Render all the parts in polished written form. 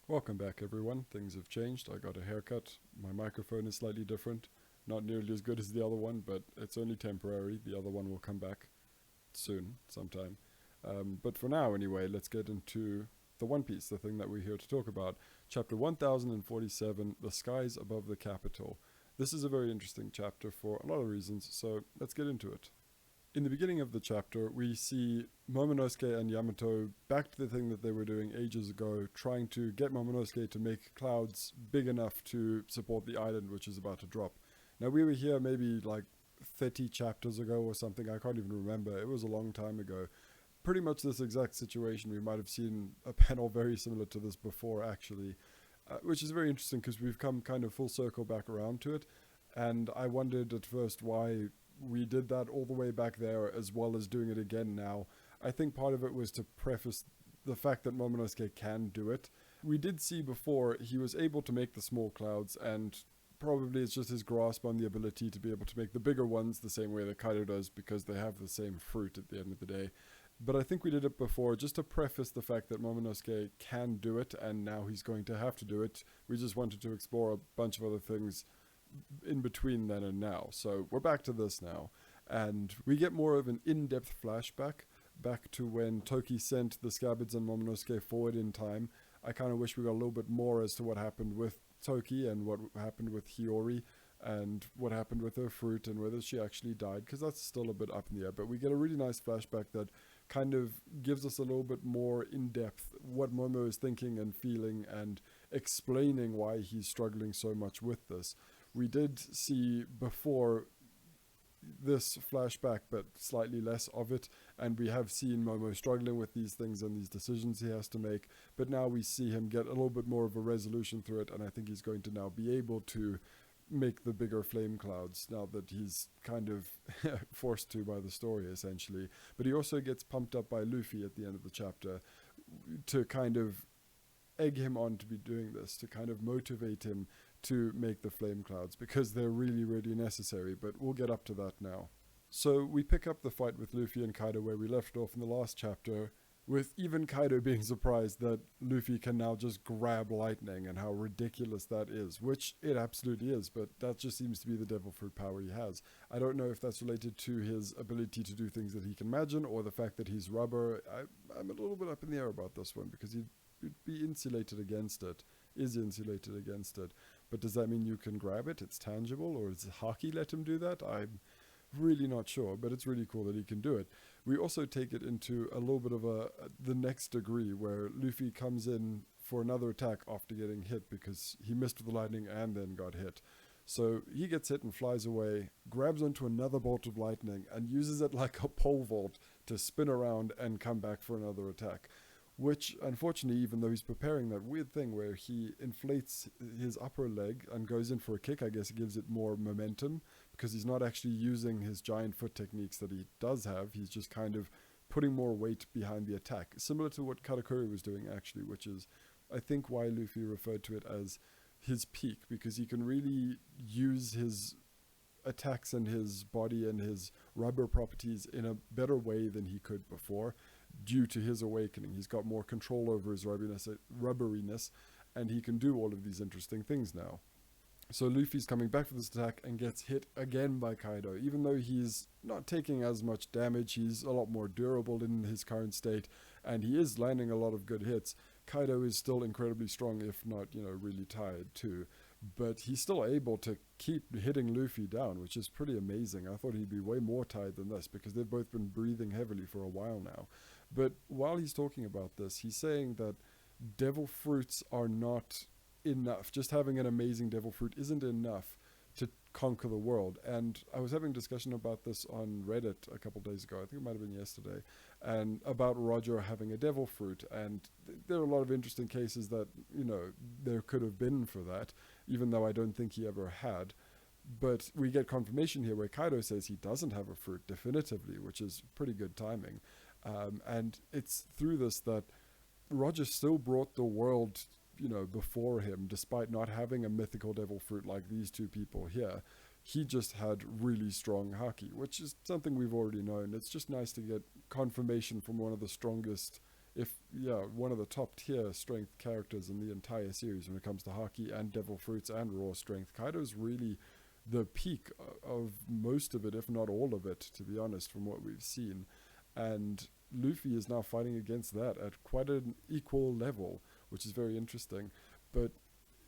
Welcome back, everyone. Things have changed. I got a haircut. My microphone is slightly different. Not nearly as good as the other one, but it's only temporary. The other one will come back soon, sometime. But for now, anyway, let's get into the One Piece, the thing that we're here to talk about. Chapter 1047, The Skies Above the Capital. This is a very interesting chapter for a lot of reasons, so let's get into it. In the beginning of the chapter, we see Momonosuke and Yamato back to the thing that they were doing ages ago, trying to get Momonosuke to make clouds big enough to support the island, which is about to drop. Now, we were here maybe like 30 chapters ago or something. I can't even remember. It was a long time ago. Pretty much this exact situation. We might have seen a panel very similar to this before, actually, which is very interesting because we've come kind of full circle back around to it. And I wondered at first why we did that all the way back there as well as doing it again now. I think part of it was to preface the fact that Momonosuke can do it. We did see before he was able to make the small clouds, and probably it's just his grasp on the ability to be able to make the bigger ones the same way that Kaido does because they have the same fruit at the end of the day. But I think we did it before just to preface the fact that Momonosuke can do it and now he's going to have to do it. We just wanted to explore a bunch of other things in between then and now. So we're back to this now. And we get more of an in-depth flashback back to when Toki sent the Scabbards and Momonosuke forward in time. I kind of wish we got a little bit more as to what happened with Toki and what happened with Hiyori and what happened with her fruit and whether she actually died, because that's still a bit up in the air. But we get a really nice flashback that kind of gives us a little bit more in-depth what Momo is thinking and feeling and explaining why he's struggling so much with this. We did see before this flashback, but slightly less of it, and we have seen Momo struggling with these things and these decisions he has to make, but now we see him get a little bit more of a resolution through it, and I think he's going to now be able to make the bigger flame clouds now that he's kind of forced to by the story, essentially. But he also gets pumped up by Luffy at the end of the chapter to kind of egg him on to be doing this, to kind of motivate him to make the flame clouds, because they're really, really necessary, but we'll get up to that now. So we pick up the fight with Luffy and Kaido where we left off in the last chapter, with even Kaido being surprised that Luffy can now just grab lightning and how ridiculous that is, which it absolutely is, but that just seems to be the devil fruit power he has. I don't know if that's related to his ability to do things that he can imagine or the fact that he's rubber. I'm a little bit up in the air about this one because he'd be insulated against it, is insulated against it. But does that mean you can grab it? It's tangible, or does Haki let him do that? I'm really not sure, but it's really cool that he can do it. We also take it into a little bit of the next degree where Luffy comes in for another attack after getting hit because he missed with the lightning and then got hit. So he gets hit and flies away, grabs onto another bolt of lightning and uses it like a pole vault to spin around and come back for another attack. Which, unfortunately, even though he's preparing that weird thing where he inflates his upper leg and goes in for a kick, I guess it gives it more momentum because he's not actually using his giant foot techniques that he does have. He's just kind of putting more weight behind the attack, similar to what Katakuri was doing, actually, which is, I think, why Luffy referred to it as his peak, because he can really use his attacks and his body and his rubber properties in a better way than he could before. Due to his awakening, he's got more control over his rubberiness, and he can do all of these interesting things now. So Luffy's coming back for this attack and gets hit again by Kaido. Even though he's not taking as much damage, he's a lot more durable in his current state, and he is landing a lot of good hits. Kaido is still incredibly strong, if not, really tired too. But he's still able to keep hitting Luffy down, which is pretty amazing. I thought he'd be way more tired than this, because they've both been breathing heavily for a while now. But while he's talking about this, he's saying that devil fruits are not enough. Just having an amazing devil fruit isn't enough to conquer the world. And I was having a discussion about this on Reddit a couple days ago, I think it might have been yesterday, and about Roger having a devil fruit. And there are a lot of interesting cases that, there could have been for that, even though I don't think he ever had. But we get confirmation here where Kaido says he doesn't have a fruit definitively, which is pretty good timing. And it's through this that Roger still brought the world, before him, despite not having a mythical devil fruit like these two people here. He just had really strong haki, which is something we've already known. It's just nice to get confirmation from one of the strongest one of the top tier strength characters in the entire series when it comes to Haki and Devil Fruits and raw strength. Kaido's really the peak of most of it, if not all of it, to be honest, from what we've seen. And Luffy is now fighting against that at quite an equal level, which is very interesting. But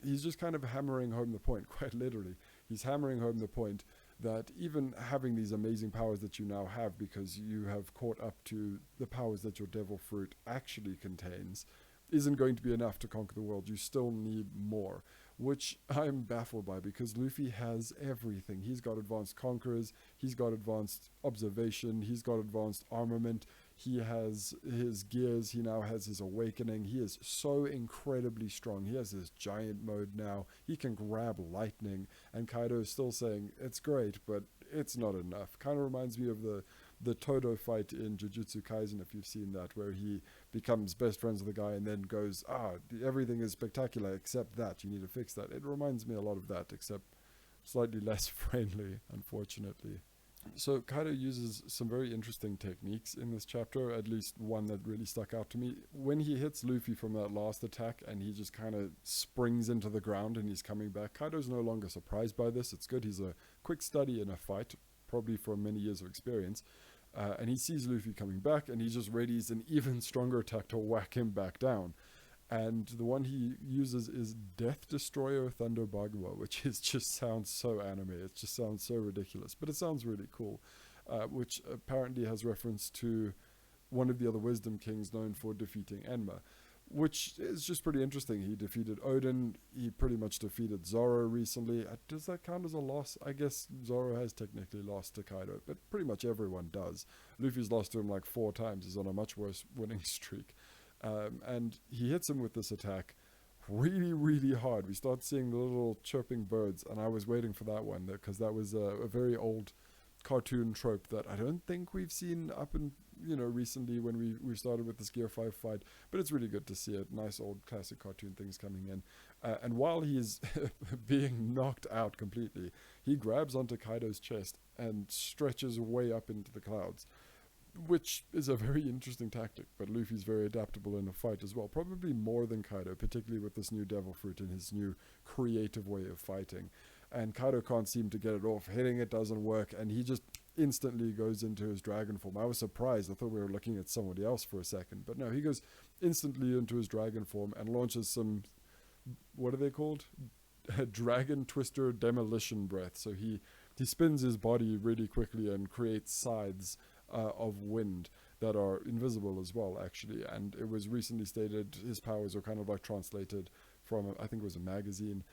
he's just kind of hammering home the point, quite literally. He's hammering home the point that even having these amazing powers that you now have because you have caught up to the powers that your Devil Fruit actually contains isn't going to be enough to conquer the world. You still need more, which I'm baffled by because Luffy has everything. He's got advanced conquerors, he's got advanced observation, he's got advanced armament, he has his gears, he now has his awakening. He is so incredibly strong. He has his giant mode now. He can grab lightning, and Kaido is still saying, it's great, but it's not enough. Kind of reminds me of the Todo fight in Jujutsu Kaisen, if you've seen that, where he becomes best friends with the guy and then goes, everything is spectacular except that. You need to fix that. It reminds me a lot of that, except slightly less friendly, unfortunately. So Kaido uses some very interesting techniques in this chapter, at least one that really stuck out to me. When he hits Luffy from that last attack and he just kind of springs into the ground and he's coming back, Kaido's no longer surprised by this. It's good. He's a quick study in a fight, probably from many years of experience. And he sees Luffy coming back and he just readies an even stronger attack to whack him back down. And the one he uses is Death Destroyer Thunder Bagua, which just sounds so anime. It just sounds so ridiculous, but it sounds really cool, which apparently has reference to one of the other Wisdom Kings known for defeating Enma, which is just pretty interesting. He defeated Odin. He pretty much defeated Zoro recently. Does that count as a loss? I guess Zoro has technically lost to Kaido, but pretty much everyone does. Luffy's lost to him like 4 times. He's on a much worse winning streak. And he hits him with this attack really, really hard. We start seeing the little chirping birds, and I was waiting for that one because that was a very old cartoon trope that I don't think we've seen up in, recently when we started with this Gear 5 fight, but it's really good to see it. Nice old classic cartoon things coming in. And while he's being knocked out completely, he grabs onto Kaido's chest and stretches way up into the clouds, which is a very interesting tactic, but Luffy's very adaptable in a fight as well, probably more than Kaido, particularly with this new Devil Fruit and his new creative way of fighting. And Kaido can't seem to get it off. Hitting it doesn't work, and he just instantly goes into his dragon form. I was surprised. I thought we were looking at somebody else for a second, but no, he goes instantly into his dragon form and launches some, what are they called? Dragon Twister Demolition Breath. So he spins his body really quickly and creates scythes of wind that are invisible as well, actually. And it was recently stated his powers are kind of like translated from, I think it was a magazine,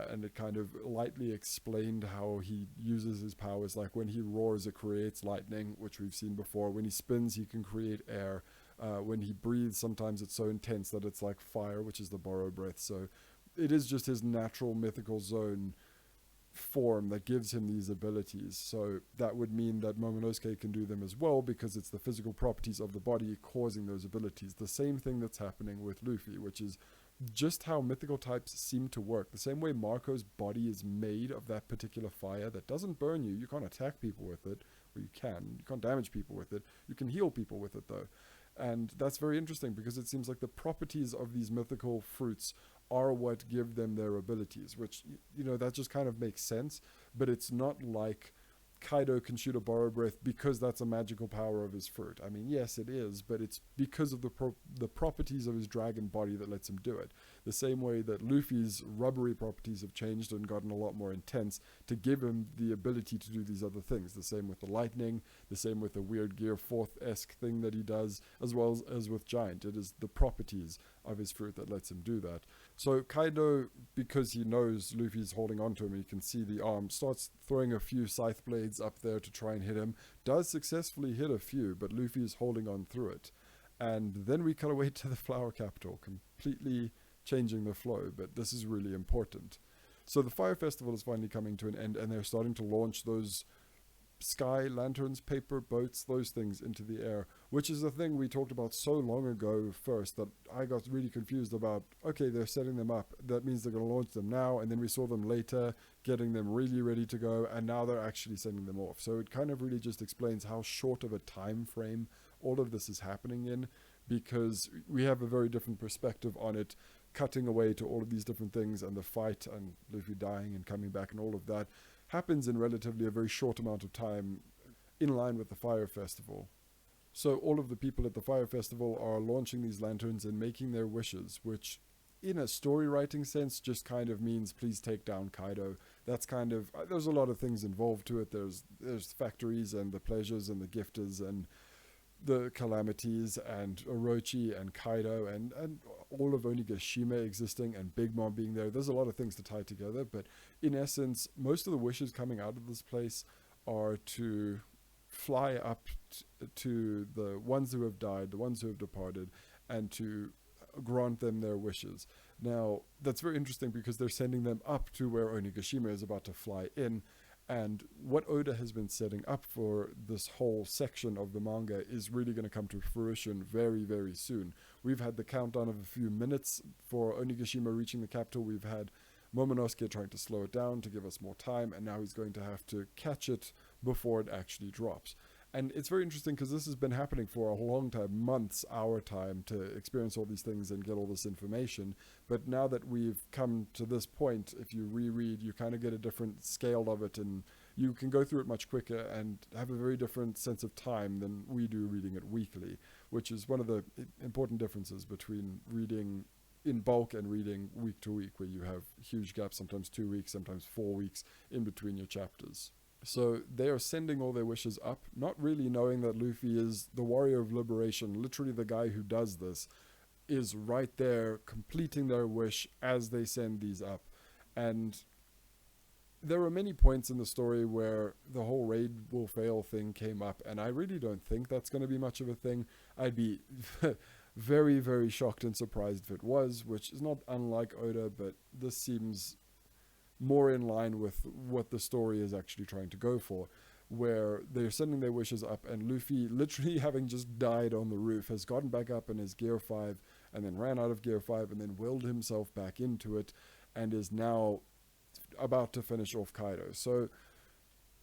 and it kind of lightly explained how he uses his powers. Like when he roars, it creates lightning, which we've seen before. When he spins, he can create air. When he breathes, sometimes it's so intense that it's like fire, which is the borrow breath. So it is just his natural mythical zone form that gives him these abilities. So that would mean that Momonosuke can do them as well, because it's the physical properties of the body causing those abilities. The same thing that's happening with Luffy, which is just how mythical types seem to work. The same way Marco's body is made of that particular fire that doesn't burn you. You can't attack people with it, or you can't damage people with it. You can heal people with it though. And that's very interesting because it seems like the properties of these mythical fruits are what give them their abilities, which, that just kind of makes sense. But it's not like Kaido can shoot a borrow breath because that's a magical power of his fruit. I mean, yes, it is, but it's because of the properties of his dragon body that lets him do it. The same way that Luffy's rubbery properties have changed and gotten a lot more intense to give him the ability to do these other things. The same with the lightning, the same with the weird Gear 4th-esque thing that he does, as well as with Giant. It is the properties of his fruit that lets him do that. So Kaido, because he knows Luffy's holding on to him, he can see the arm, starts throwing a few scythe blades up there to try and hit him. Does successfully hit a few, but Luffy is holding on through it. And then we cut away to the Flower Capital, completely changing the flow, but this is really important. So the Fire Festival is finally coming to an end, and they're starting to launch those sky lanterns, paper boats, those things into the air, which is a thing we talked about so long ago first that I got really confused about. Okay, they're setting them up, that means they're going to launch them now, and then we saw them later getting them really ready to go, and now they're actually sending them off. So it kind of really just explains how short of a time frame all of this is happening in, because we have a very different perspective on it, cutting away to all of these different things, and the fight and Luffy dying and coming back and all of that happens in relatively a very short amount of time, in line with the Fire Festival. So all of the people at the Fire Festival are launching these lanterns and making their wishes, which in a story writing sense just kind of means please take down Kaido. That's kind of, there's a lot of things involved to it. There's factories and the pleasures and the gifters and the calamities and Orochi and Kaido and all of Onigashima existing and Big Mom being there. There's a lot of things to tie together, but in essence, most of the wishes coming out of this place are to fly up to the ones who have died, the ones who have departed, and to grant them their wishes. Now, that's very interesting because they're sending them up to where Onigashima is about to fly in, and what Oda has been setting up for this whole section of the manga is really going to come to fruition very, very soon. We've had the countdown of a few minutes for Onigashima reaching the capital. We've had Momonosuke trying to slow it down to give us more time, and now he's going to have to catch it before it actually drops. And it's very interesting because this has been happening for a long time, months, our time, to experience all these things and get all this information. But now that we've come to this point, if you reread, you kind of get a different scale of it, and you can go through it much quicker and have a very different sense of time than we do reading it weekly, which is one of the important differences between reading in bulk and reading week to week, where you have huge gaps, sometimes 2 weeks, sometimes 4 weeks in between your chapters. So they are sending all their wishes up, not really knowing that Luffy is the warrior of liberation, literally the guy who does this, is right there completing their wish as they send these up. And there were many points in the story where the whole raid will fail thing came up, and I really don't think that's going to be much of a thing. I'd be very, very shocked and surprised if it was, which is not unlike Oda, but this seems more in line with what the story is actually trying to go for, where they're sending their wishes up, and Luffy, literally having just died on the roof, has gotten back up in his Gear 5 and then ran out of Gear 5 and then willed himself back into it and is now about to finish off Kaido. So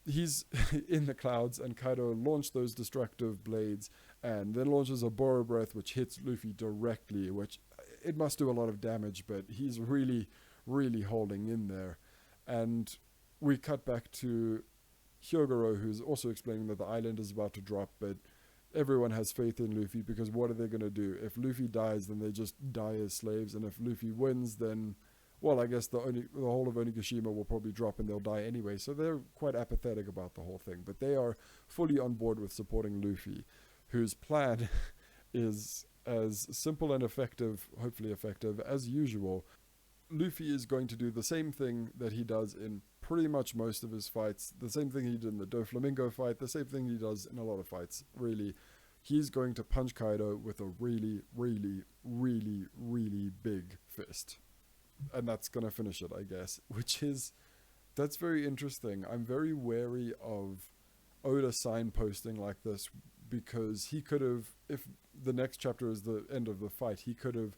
he's in the clouds, and Kaido launched those destructive blades and then launches a Boro Breath which hits Luffy directly, which it must do a lot of damage, but he's really holding in there. And we cut back to Hyogoro, who's also explaining that the island is about to drop, but everyone has faith in Luffy, because what are they going to do? If Luffy dies, then they just die as slaves, and if Luffy wins, then, well, I guess the whole of Onigashima will probably drop and they'll die anyway. So they're quite apathetic about the whole thing, but they are fully on board with supporting Luffy, whose plan is as simple and effective, hopefully effective, as usual. Luffy is going to do the same thing that he does in pretty much most of his fights, the same thing he did in the Doflamingo fight, the same thing he does in a lot of fights, really. He's going to punch Kaido with a really big fist. And that's going to finish it, I guess, that's very interesting. I'm very wary of Oda signposting like this, because he could have, if the next chapter is the end of the fight, he could have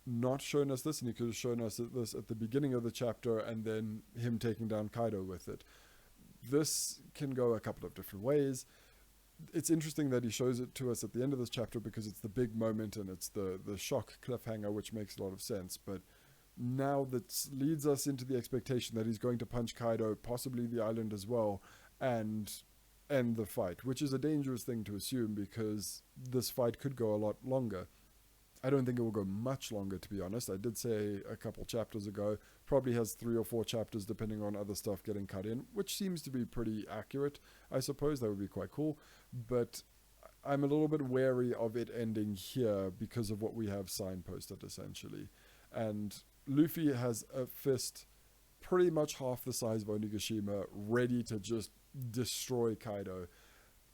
not shown us this, and he could have shown us this at the beginning of the chapter and then him taking down Kaido with it. This can go a couple of different ways. It's interesting that he shows it to us at the end of this chapter, because it's the big moment and it's the shock cliffhanger, which makes a lot of sense. But now that leads us into the expectation that he's going to punch Kaido, possibly the island as well, and end the fight, which is a dangerous thing to assume, because this fight could go a lot longer. I don't think it will go much longer, to be honest. I did say a couple chapters ago, probably has 3 or 4 chapters depending on other stuff getting cut in, which seems to be pretty accurate. I suppose that would be quite cool, but I'm a little bit wary of it ending here because of what we have signposted, essentially. And Luffy has a fist pretty much half the size of Onigashima, ready to just destroy Kaido.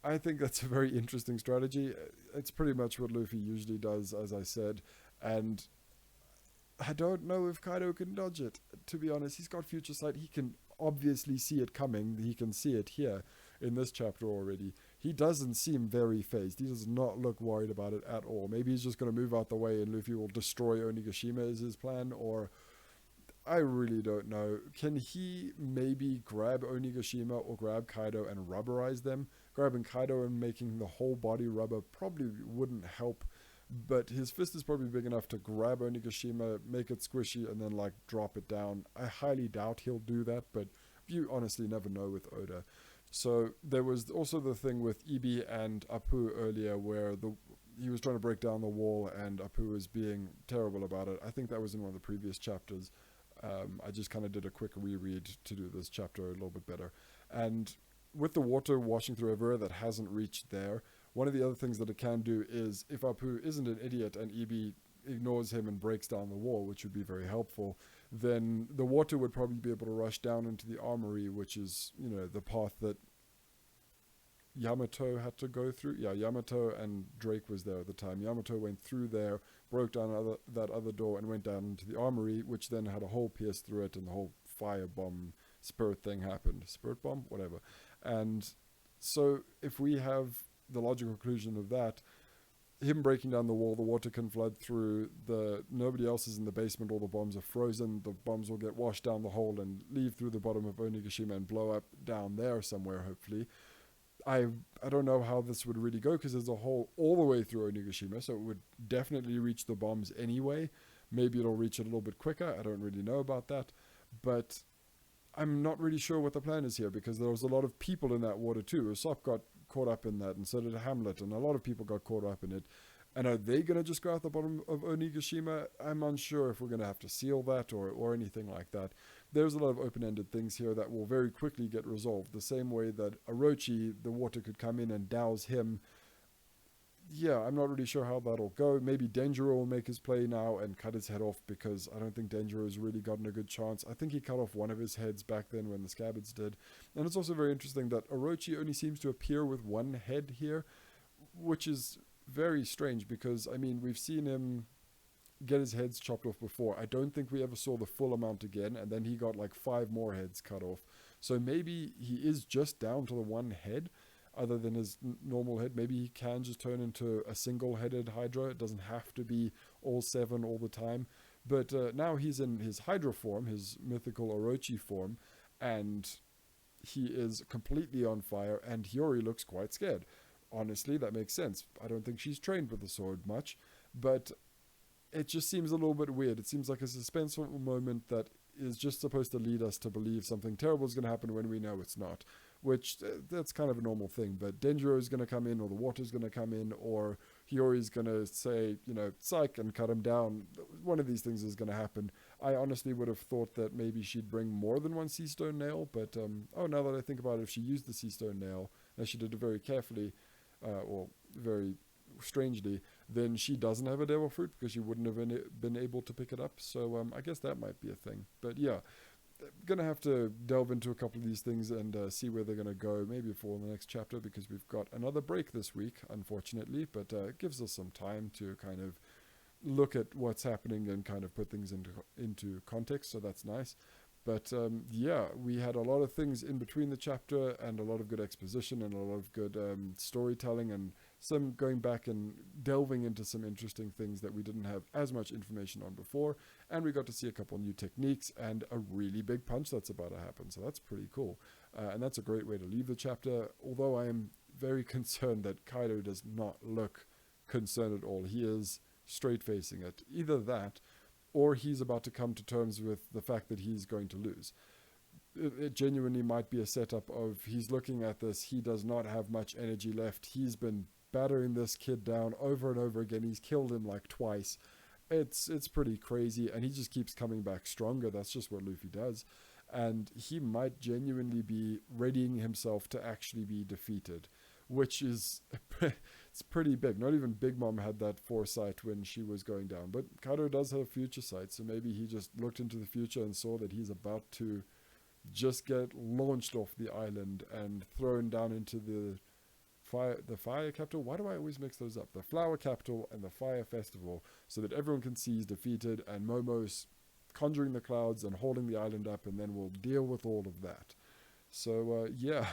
I think that's a very interesting strategy. It's pretty much what Luffy usually does, as I said, and I don't know if Kaido can dodge it, to be honest. He's got future sight. He can obviously see it coming. He can see it here in this chapter already. He doesn't seem very phased. He does not look worried about it at all. Maybe he's just going to move out the way and Luffy will destroy Onigashima is his plan, or I really don't know. Can he maybe grab Onigashima or grab Kaido and rubberize them? Grabbing Kaido and making the whole body rubber probably wouldn't help but his fist is probably big enough to grab Onigashima, make it squishy, and then like drop it down. I highly doubt he'll do that, but you honestly never know with Oda. So there was also the thing with Ibi and Apu earlier where he was trying to break down the wall and Apu was being terrible about it. I think that was in one of the previous chapters. I just kind of did a quick reread to do this chapter a little bit better. And with the water washing through a river that hasn't reached there, one of the other things that it can do is if Apu isn't an idiot and Ibi ignores him and breaks down the wall, which would be very helpful, then the water would probably be able to rush down into the armory, which is, the path that Yamato had to go through. Yeah, Yamato and Drake was there at the time. Yamato went through there, broke down that other door, and went down into the armory, which then had a hole pierced through it, and the whole fire bomb spirit thing happened. Spirit bomb? Whatever. And so if we have the logical conclusion of that, him breaking down the wall, the water can flood through, nobody else is in the basement, all the bombs are frozen, the bombs will get washed down the hole and leave through the bottom of Onigashima and blow up down there somewhere, hopefully. I don't know how this would really go because there's a hole all the way through Onigashima, so it would definitely reach the bombs anyway. Maybe it'll reach it a little bit quicker, I don't really know about that, but I'm not really sure what the plan is here because there was a lot of people in that water too. Usopp got caught up in that, and so did Hamlet, and a lot of people got caught up in it. And are they going to just go out the bottom of Onigashima? I'm unsure if we're going to have to seal that or anything like that. There's a lot of open-ended things here that will very quickly get resolved. The same way that Orochi, the water could come in and douse him. Yeah, I'm not really sure how that'll go. Maybe Denjiro will make his play now and cut his head off because I don't think Denjiro's really gotten a good chance. I think he cut off one of his heads back then when the Scabbards did. And it's also very interesting that Orochi only seems to appear with one head here, which is very strange because, we've seen him get his heads chopped off before. I don't think we ever saw the full amount again, and then he got like 5 more heads cut off. So maybe he is just down to the one head other than his normal head. Maybe he can just turn into a single-headed Hydra. It doesn't have to be all 7 all the time. But now he's in his Hydra form, his mythical Orochi form, and he is completely on fire, and Hiyori looks quite scared. Honestly, that makes sense. I don't think she's trained with the sword much, but it just seems a little bit weird. It seems like a suspenseful moment that is just supposed to lead us to believe something terrible is going to happen when we know it's not, which that's kind of a normal thing. But Denjiro is going to come in, or the water's going to come in, or Hiyori's going to say, psych, and cut him down. One of these things is going to happen. I honestly would have thought that maybe she'd bring more than one sea stone nail, but now that I think about it, if she used the sea stone nail, and she did it very carefully, or very strangely, then she doesn't have a devil fruit because she wouldn't have been able to pick it up. So I guess that might be a thing. But yeah, gonna have to delve into a couple of these things and see where they're gonna go, maybe for the next chapter, because we've got another break this week, unfortunately, but it gives us some time to kind of look at what's happening and kind of put things into context, so that's nice. But yeah, we had a lot of things in between the chapter and a lot of good exposition and a lot of good storytelling and some going back and delving into some interesting things that we didn't have as much information on before. And we got to see a couple new techniques and a really big punch that's about to happen. So that's pretty cool. And that's a great way to leave the chapter, although I am very concerned that Kaido does not look concerned at all. He is straight facing it. Either that, or he's about to come to terms with the fact that he's going to lose. It genuinely might be a setup of he's looking at this, he does not have much energy left, he's been battering this kid down over and over again, he's killed him like twice. It's pretty crazy, and he just keeps coming back stronger. That's just what Luffy does. And he might genuinely be readying himself to actually be defeated, which is it's pretty big. Not even Big Mom had that foresight when she was going down. But Kaido does have future sight, so maybe he just looked into the future and saw that he's about to just get launched off the island and thrown down into the fire capital. Why do I always mix those up? The flower capital and the fire festival, so that everyone can see he's defeated, and Momo's conjuring the clouds and holding the island up, and then we'll deal with all of that. So yeah,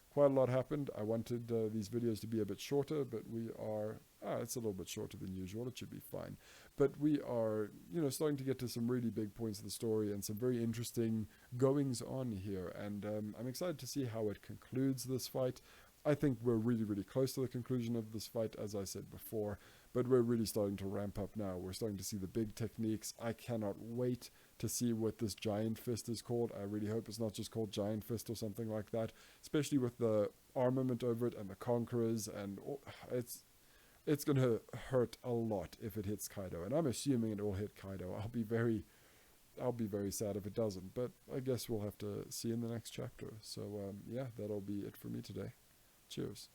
quite a lot happened. I wanted these videos to be a bit shorter, but we are it's a little bit shorter than usual. It should be fine. But we are, starting to get to some really big points of the story and some very interesting goings on here. And I'm excited to see how it concludes this fight. I think we're really, really close to the conclusion of this fight, as I said before. but we're really starting to ramp up now. We're starting to see the big techniques. I cannot wait to see what this Giant Fist is called. I really hope it's not just called Giant Fist or something like that, especially with the armament over it and the Conquerors, and it's going to hurt a lot if it hits Kaido, and I'm assuming it will hit Kaido. I'll be very sad if it doesn't, but I guess we'll have to see in the next chapter. So yeah, that'll be it for me today. Cheers.